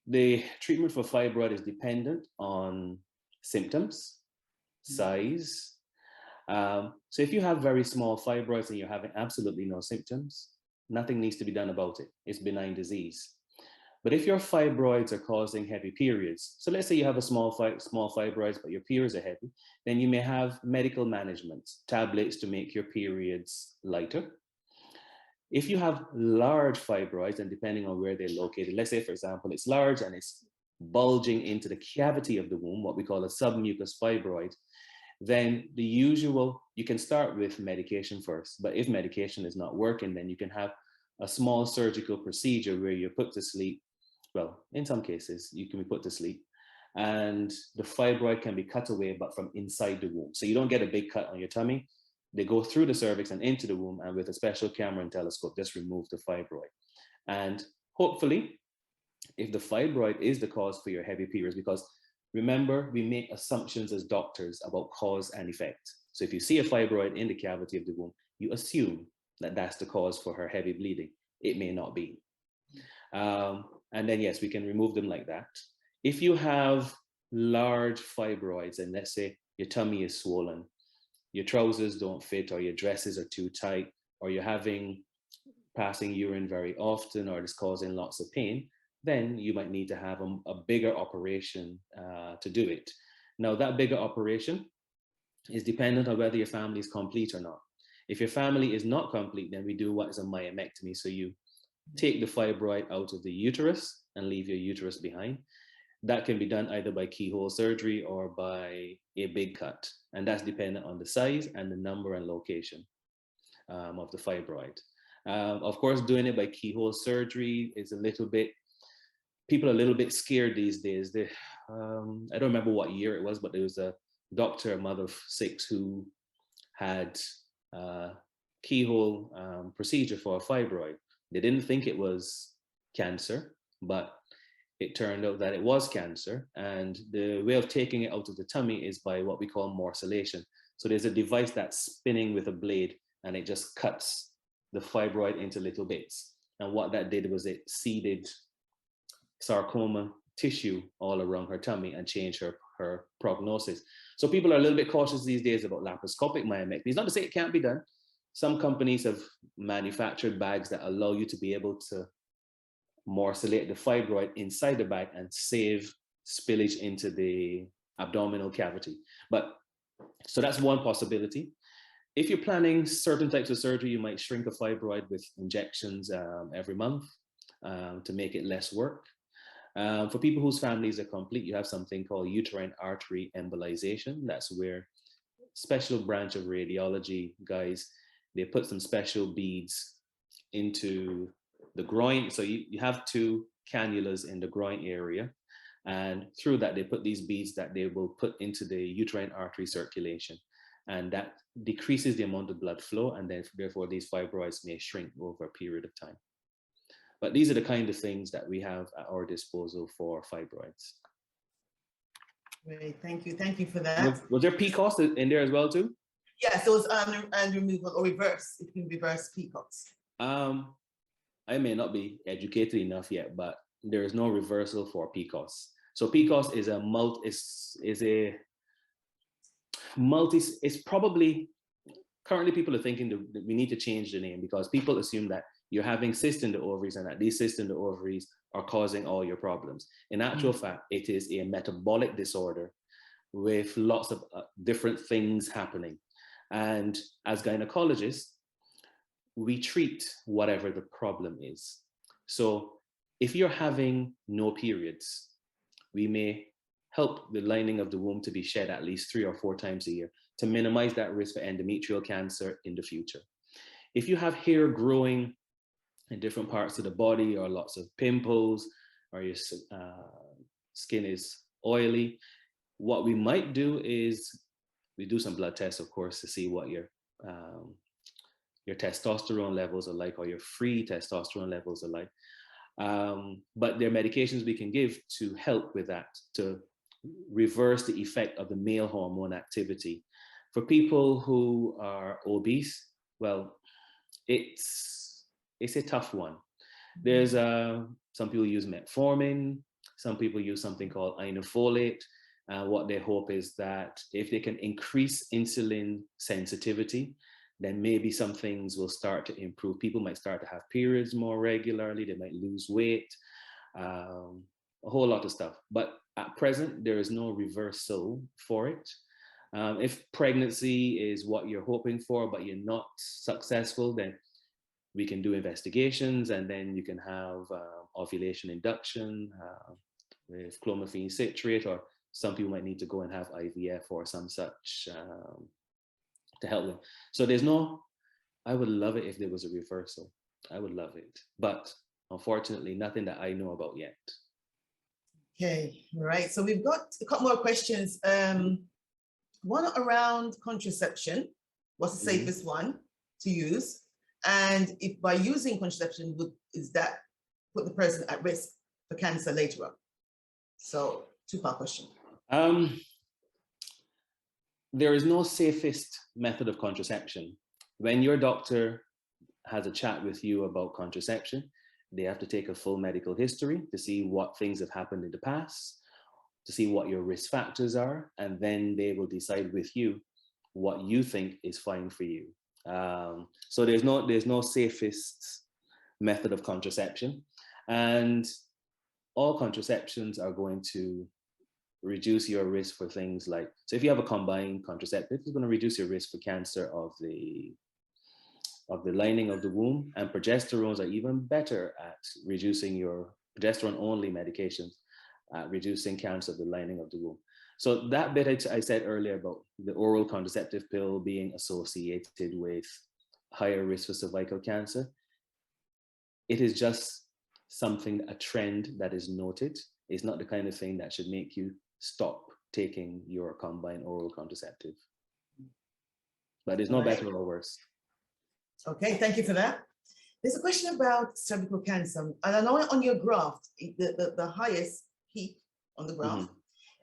[SPEAKER 1] The treatment for fibroid is dependent on symptoms, size. So if you have very small fibroids and you're having absolutely no symptoms, nothing needs to be done about it. It's benign disease. But if your fibroids are causing heavy periods, so let's say you have a small fibroids, but your periods are heavy, then you may have medical management, tablets to make your periods lighter. If you have large fibroids, and depending on where they're located, let's say, for example, it's large and it's bulging into the cavity of the womb, what we call a submucous fibroid, then you can start with medication first. But if medication is not working, then you can have a small surgical procedure where you're put to sleep. Well, in some cases, you can be put to sleep and the fibroid can be cut away, but from inside the womb. So you don't get a big cut on your tummy. They go through the cervix and into the womb, and with a special camera and telescope, just remove the fibroid. And hopefully, if the fibroid is the cause for your heavy periods, because remember, we make assumptions as doctors about cause and effect. So if you see a fibroid in the cavity of the womb, you assume that that's the cause for her heavy bleeding. It may not be. And then yes, we can remove them like that. If you have large fibroids, and let's say your tummy is swollen, your trousers don't fit, or your dresses are too tight, or you're passing urine very often, or it's causing lots of pain, then you might need to have a bigger operation to do it. Now, that bigger operation is dependent on whether your family is complete or not. If your family is not complete, then we do what is a myomectomy. So you take the fibroid out of the uterus and leave your uterus behind. That can be done either by keyhole surgery or by a big cut. And that's dependent on the size and the number and location of the fibroid. Of course, doing it by keyhole surgery is people are a little bit scared these days. I don't remember what year it was, but there was a doctor, a mother of 6, who had keyhole procedure for a fibroid. They didn't think it was cancer, but it turned out that it was cancer. And the way of taking it out of the tummy is by what we call morcellation. So there's a device that's spinning with a blade, and it just cuts the fibroid into little bits. And what that did was it seeded sarcoma tissue all around her tummy and changed her prognosis. So people are a little bit cautious these days about laparoscopic myomectomy. It's not to say it can't be done. Some companies have manufactured bags that allow you to be able to morcellate the fibroid inside the bag and save spillage into the abdominal cavity. So that's one possibility. If you're planning certain types of surgery, you might shrink a fibroid with injections every month. to make it less work. For people whose families are complete, you have something called uterine artery embolization. That's where special branch of radiology guys, they put some special beads into the groin. So you have two cannulas in the groin area. And through that, they put these beads that they will put into the uterine artery circulation. And that decreases the amount of blood flow. And then therefore these fibroids may shrink over a period of time. But these are the kind of things that we have at our disposal for fibroids.
[SPEAKER 3] Great, thank you. Thank you for that.
[SPEAKER 1] Was there PCOS in there as well too?
[SPEAKER 3] Yes, there was and removal or reverse. It can reverse PCOS.
[SPEAKER 1] I may not be educated enough yet, but there is no reversal for PCOS. So PCOS is it's probably, currently people are thinking that we need to change the name because people assume that you're having cysts in the ovaries and that these cysts in the ovaries are causing all your problems. In actual fact, it is a metabolic disorder with lots of different things happening. And as gynecologists, we treat whatever the problem is. So if you're having no periods, we may help the lining of the womb to be shed at least 3 or 4 times a year to minimize that risk for endometrial cancer in the future. If you have hair growing in different parts of the body or lots of pimples or your skin is oily, what we might do is we do some blood tests, of course, to see what your testosterone levels are like or your free testosterone levels are like. But there are medications we can give to help with that, to reverse the effect of the male hormone activity. For people who are obese, well, it's a tough one. There's some people use metformin, some people use something called inofolate. What they hope is that if they can increase insulin sensitivity, then maybe some things will start to improve. People might start to have periods more regularly, they might lose weight, a whole lot of stuff. But at present, there is no reversal for it. If pregnancy is what you're hoping for, but you're not successful, then we can do investigations and then you can have ovulation induction with clomiphene citrate, or some people might need to go and have IVF or some such to help them. So there's no, I would love it if there was a reversal. I would love it. But unfortunately, nothing that I know about yet.
[SPEAKER 3] Okay, all right. So we've got a couple more questions. One around contraception. What's the safest one to use? And if by using contraception, is that put the person at risk for cancer later on? So 2-part question.
[SPEAKER 1] There is no safest method of contraception. When your doctor has a chat with you about contraception, they have to take a full medical history to see what things have happened in the past, to see what your risk factors are, and then they will decide with you what you think is fine for you. So there's no safest method of contraception, and all contraceptions are going to reduce your risk for things like, so if you have a combined contraceptive, it's going to reduce your risk for cancer of the lining of the womb, and progesterones are even better at reducing your progesterone only medications, reducing cancer of the lining of the womb. So that bit I said earlier about the oral contraceptive pill being associated with higher risk for cervical cancer, it is just something, a trend that is noted. It's not the kind of thing that should make you stop taking your combined oral contraceptive. But it's no better or worse.
[SPEAKER 3] Okay, thank you for that. There's a question about cervical cancer. And I know on your graph, the highest peak on the graph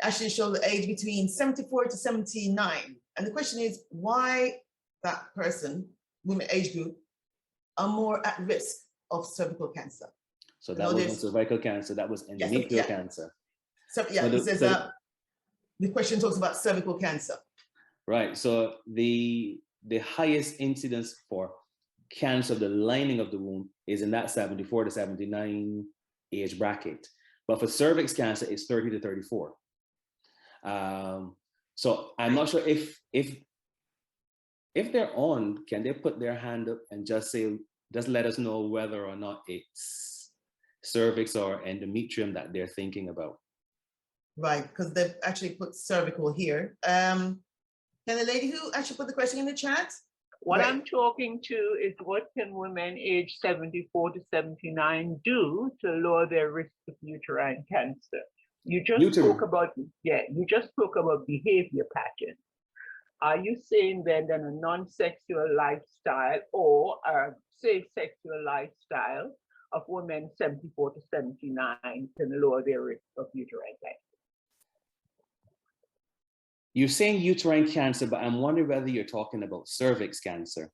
[SPEAKER 3] actually shows the age between 74 to 79. And the question is why that person, women age group, are more at risk of cervical cancer.
[SPEAKER 1] So that wasn't cervical cancer, that was endometrial cancer.
[SPEAKER 3] So yeah, he says the question talks about cervical cancer. Right,
[SPEAKER 1] so the highest incidence for cancer of the lining of the womb is in that 74 to 79 age bracket. But for cervix cancer, it's 30 to 34. So I'm not sure if they're on, can they put their hand up and just say, just let us know whether or not it's cervix or endometrium that they're thinking about.
[SPEAKER 3] Right, because they've actually put cervical here. Can the lady who actually put the question in the chat?
[SPEAKER 4] What I'm talking to is what can women age 74 to 79 do to lower their risk of uterine cancer? You just spoke about, you just spoke about behavior patterns. Are you saying then that a non-sexual lifestyle or a safe sexual lifestyle of women 74 to 79 can lower their risk of uterine cancer?
[SPEAKER 1] You're saying uterine cancer, but I'm wondering whether you're talking about cervix cancer.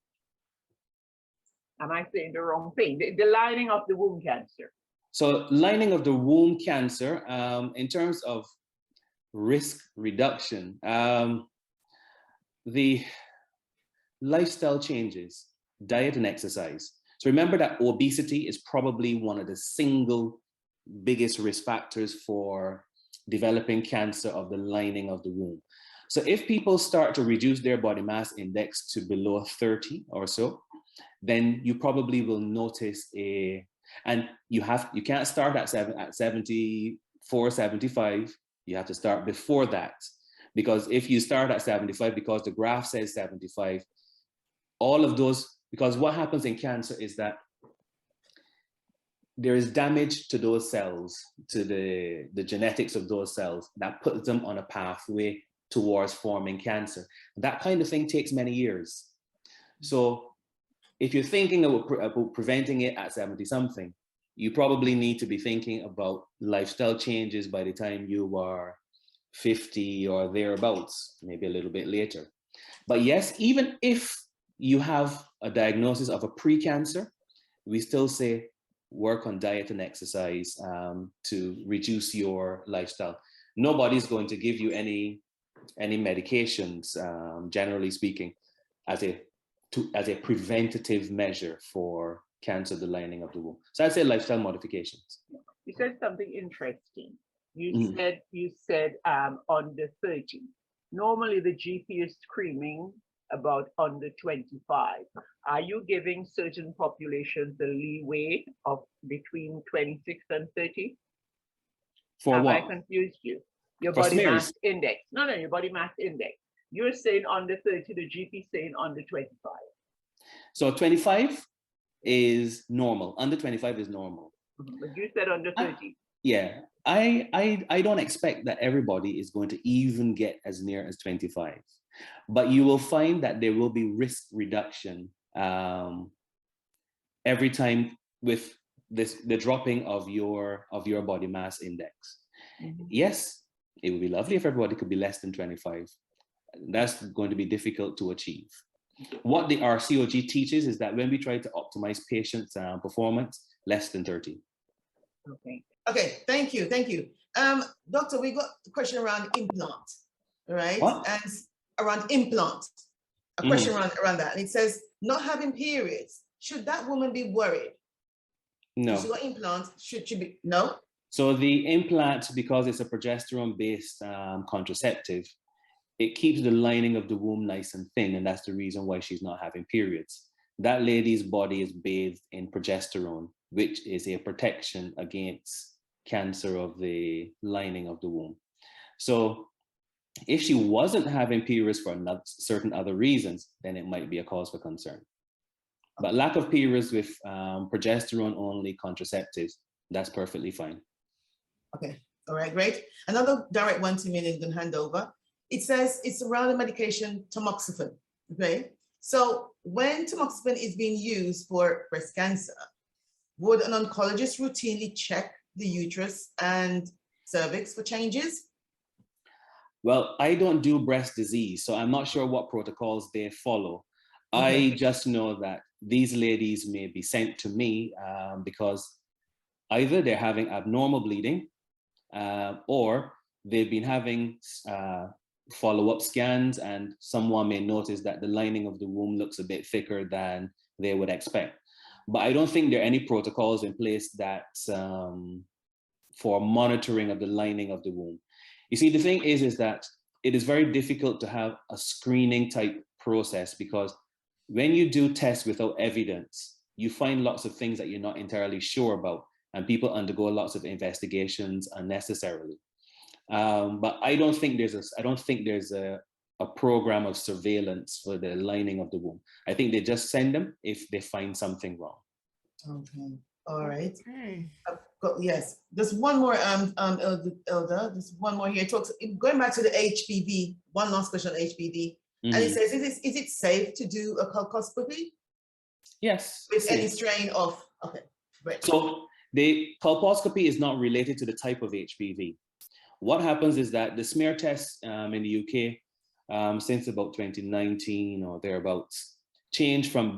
[SPEAKER 4] Am I saying the wrong thing? The lining of the womb cancer.
[SPEAKER 1] So lining of the womb cancer, in terms of risk reduction, the lifestyle changes, diet and exercise. So remember that obesity is probably one of the single biggest risk factors for developing cancer of the lining of the womb. So if people start to reduce their body mass index to below 30 or so, then you probably will notice and you can't start at 74, 75, you have to start before that. Because if you start at 75, because the graph says 75, all of those, because what happens in cancer is that there is damage to those cells, to the genetics of those cells that puts them on a pathway towards forming cancer. That kind of thing takes many years. So if you're thinking about preventing it at 70 something, you probably need to be thinking about lifestyle changes by the time you are 50 or thereabouts, maybe a little bit later. But yes, even if you have a diagnosis of a pre-cancer, we still say work on diet and exercise to reduce your lifestyle. Nobody's going to give you any medications, generally speaking, as a preventative measure for cancer, the lining of the womb. So I'd say lifestyle modifications.
[SPEAKER 4] You said something interesting. You said under 30. Normally the GP is screaming about under 25. Are you giving certain populations the leeway of between 26 and 30?
[SPEAKER 1] For what?
[SPEAKER 4] Have I confused you? Your
[SPEAKER 1] For
[SPEAKER 4] body
[SPEAKER 1] smears.
[SPEAKER 4] mass index. No, your body mass index. You're saying under 30, the GP saying under 25.
[SPEAKER 1] So 25 is normal. Under 25 is normal.
[SPEAKER 4] But you said under 30.
[SPEAKER 1] Yeah, I don't expect that everybody is going to even get as near as 25, but you will find that there will be risk reduction every time with the dropping of your body mass index. Mm-hmm. Yes, it would be lovely if everybody could be less than 25. That's going to be difficult to achieve. What the RCOG teaches is that when we try to optimize patients' performance, less than 30.
[SPEAKER 4] Okay.
[SPEAKER 3] Okay, thank you. Doctor, we got a question around implant, right?
[SPEAKER 1] What?
[SPEAKER 3] And around implant, a question around that. And it says, not having periods, should that woman be worried?
[SPEAKER 1] No.
[SPEAKER 3] If she got implants, should she be, no?
[SPEAKER 1] So the implant, because it's a progesterone-based contraceptive, it keeps the lining of the womb nice and thin, and that's the reason why she's not having periods. That lady's body is bathed in progesterone, which is a protection against cancer of the lining of the womb. So if she wasn't having periods for certain other reasons, then it might be a cause for concern. But lack of periods with progesterone-only contraceptives, that's perfectly fine. Okay,
[SPEAKER 3] all right, great. Another direct one to me and I'm going to hand over. It says it's around the medication tamoxifen, okay? So when tamoxifen is being used for breast cancer, would an oncologist routinely check the uterus and cervix for changes?
[SPEAKER 1] Well, I don't do breast disease, so I'm not sure what protocols they follow. Okay. I just know that these ladies may be sent to me because either they're having abnormal bleeding or they've been having follow-up scans and someone may notice that the lining of the womb looks a bit thicker than they would expect. But I don't think there are any protocols in place that for monitoring of the lining of the womb. You see, the thing is that it is very difficult to have a screening type process because when you do tests without evidence, you find lots of things that you're not entirely sure about. and people undergo lots of investigations unnecessarily. But I don't think there's a program of surveillance for the lining of the womb. I think they just send them if they find something wrong.
[SPEAKER 3] Okay. All right.
[SPEAKER 2] Okay.
[SPEAKER 3] Yes. There's one more, Elder. There's one more here. Talks going back to the HPV. One last question on HPV, and it says, is it safe to do a colposcopy?
[SPEAKER 1] Yes.
[SPEAKER 3] With any strain of, okay, great.
[SPEAKER 1] So the colposcopy is not related to the type of HPV. What happens is that the smear test in the UK since about 2019 or thereabouts changed from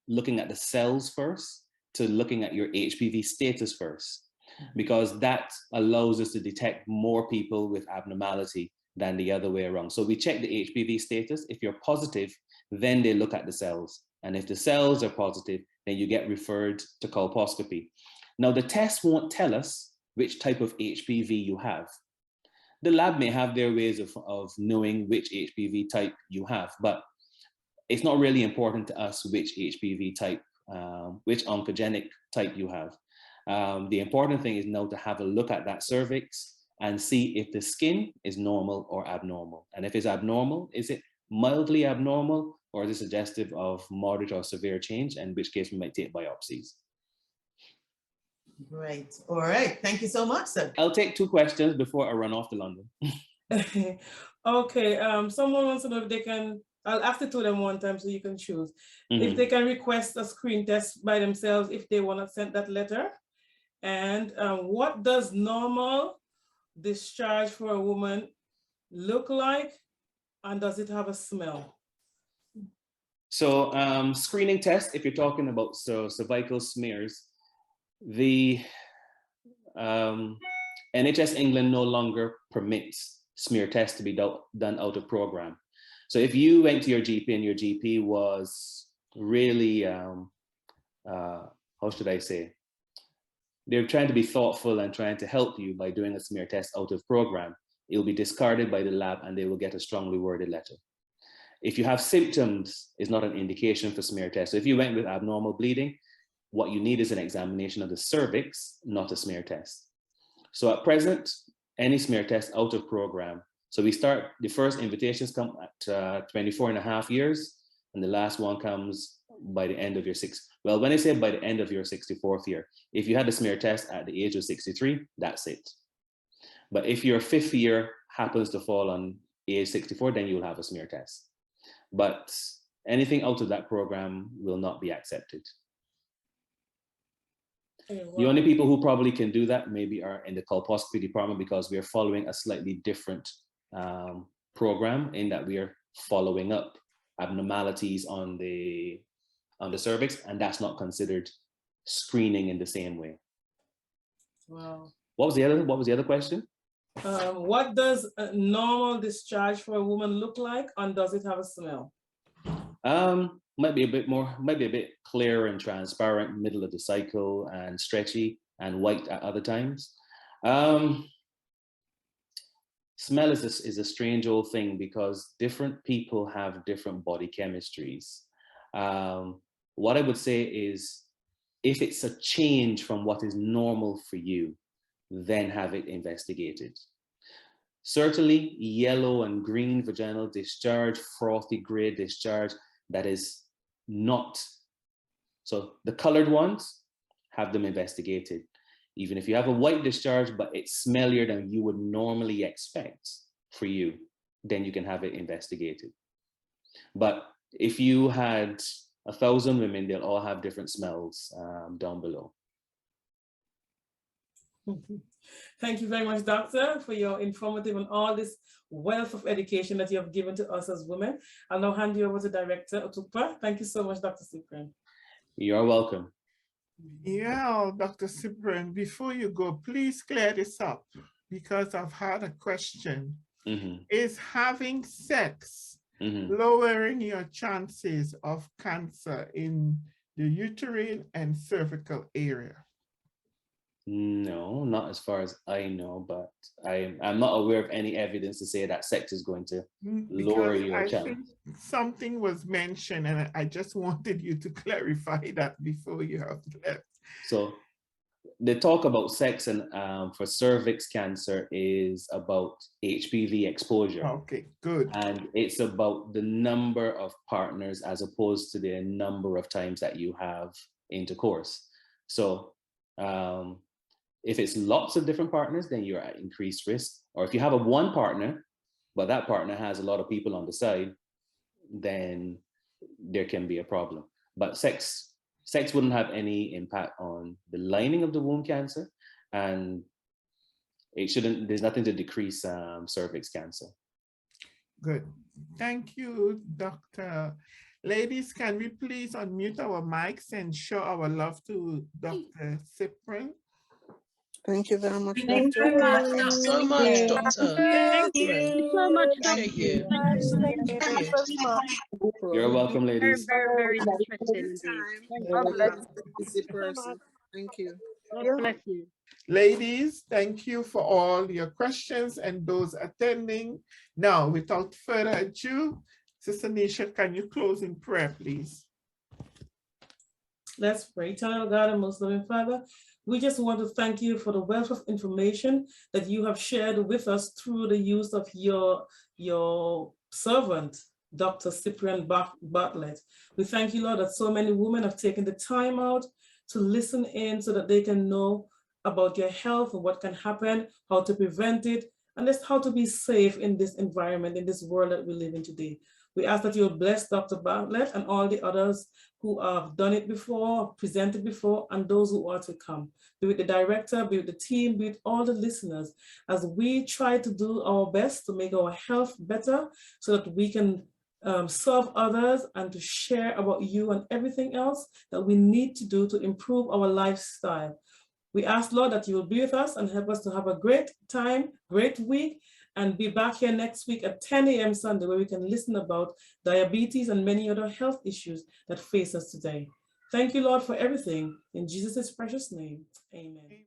[SPEAKER 1] looking at the cells first to looking at your HPV status first, because that allows us to detect more people with abnormality than the other way around. So we check the HPV status. If you're positive, then they look at the cells. And if the cells are positive, then you get referred to colposcopy. Now, the test won't tell us which type of HPV you have. The lab may have their ways of knowing which HPV type you have, but it's not really important to us which HPV type, which oncogenic type you have. The important thing is now to have a look at that cervix and see if the skin is normal or abnormal. And if it's abnormal, is it mildly abnormal, or is it suggestive of moderate or severe change, in which case we might take biopsies.
[SPEAKER 3] Great. All right. Thank you so much, sir.
[SPEAKER 1] I'll take 2 questions before I run off to London.
[SPEAKER 2] Okay. Someone wants to know if they can, I'll ask the 2 of them one time so you can choose. If they can request a screen test by themselves, if they want to send that letter. And what does normal discharge for a woman look like? And does it have a smell?
[SPEAKER 1] So screening test, if you're talking about cervical smears, the NHS England no longer permits smear tests to be done out of program. So if you went to your GP and your GP was really, how should I say? They're trying to be thoughtful and trying to help you by doing a smear test out of program, it'll be discarded by the lab and they will get a strongly worded letter. If you have symptoms, it's not an indication for smear test. So if you went with abnormal bleeding, what you need is an examination of the cervix, not a smear test. So at present, any smear test out of program. So we start, the first invitations come at 24.5 years, and the last one comes by the end of your well, when I say by the end of your 64th year, if you had a smear test at the age of 63, that's it. But if your 5th year happens to fall on age 64, then you'll have a smear test. But anything out of that program will not be accepted. The only people who probably can do that maybe are in the colposcopy department, because we are following a slightly different program in that we are following up abnormalities on the cervix, and that's not considered screening in the same way.
[SPEAKER 2] Wow.
[SPEAKER 1] What was the other question?
[SPEAKER 2] What does a normal discharge for a woman look like, and does it have a smell?
[SPEAKER 1] Might be a bit clear and transparent, middle of the cycle, and stretchy and white at other times. Smell is a strange old thing, because different people have different body chemistries. What I would say is, if it's a change from what is normal for you, then have it investigated. Certainly yellow and green vaginal discharge, frothy gray discharge, that is not. So the colored ones, have them investigated. Even if you have a white discharge, but it's smellier than you would normally expect for you, then you can have it investigated. But if you had 1,000 women, they'll all have different smells down below.
[SPEAKER 2] Thank you very much, Doctor, for your informative and all this wealth of education that you have given to us as women. I'll now hand you over to Director Otukpa. Thank you so much, Dr. Ciprian.
[SPEAKER 1] You're welcome.
[SPEAKER 5] Yeah, Dr. Ciprian, before you go, please clear this up, because I've had a question. Is having sex lowering your chances of cancer in the uterine and cervical area?
[SPEAKER 1] No, not as far as I know, but I'm not aware of any evidence to say that sex is going to lower your chance.
[SPEAKER 5] Something was mentioned, and I just wanted you to clarify that before you have left.
[SPEAKER 1] So the talk about sex and for cervix cancer is about HPV exposure.
[SPEAKER 5] Okay, good.
[SPEAKER 1] And it's about the number of partners as opposed to the number of times that you have intercourse. So if it's lots of different partners, then you're at increased risk. Or if you have a one partner, but that partner has a lot of people on the side, then there can be a problem. But sex wouldn't have any impact on the lining of the womb cancer, and it shouldn't, there's nothing to decrease cervix cancer.
[SPEAKER 5] Good. Thank you, Doctor. Ladies, can we please unmute our mics and show our love to Dr. Ciprian?
[SPEAKER 6] Thank you very much.
[SPEAKER 7] Thank you so much, Doctor.
[SPEAKER 6] Thank
[SPEAKER 7] you
[SPEAKER 6] so much.
[SPEAKER 7] Appreciate you.
[SPEAKER 6] Thank you very much.
[SPEAKER 1] You're welcome, ladies.
[SPEAKER 6] Very interesting indeed. God bless you. Thank you. God bless you.
[SPEAKER 5] Ladies, thank you for all your questions and those attending. Now, without further ado, Sister Nisha, can you close in prayer, please?
[SPEAKER 2] Let's pray. Eternal God and most loving Father, we just want to thank you for the wealth of information that you have shared with us through the use of your servant, Dr. Ciprian Bartlett. We thank you, Lord, that so many women have taken the time out to listen in so that they can know about your health and what can happen, how to prevent it, and just how to be safe in this environment, in this world that we live in today. We ask that you will bless Dr. Bartlett and all the others who have done it before, presented before, and those who are to come. Be with the director, be with the team, be with all the listeners, as we try to do our best to make our health better so that we can serve others and to share about you and everything else that we need to do to improve our lifestyle. We ask, Lord, that you will be with us and help us to have a great time, great week, and be back here next week at 10 a.m. Sunday, where we can listen about diabetes and many other health issues that face us today. Thank you, Lord, for everything. In Jesus' precious name, amen.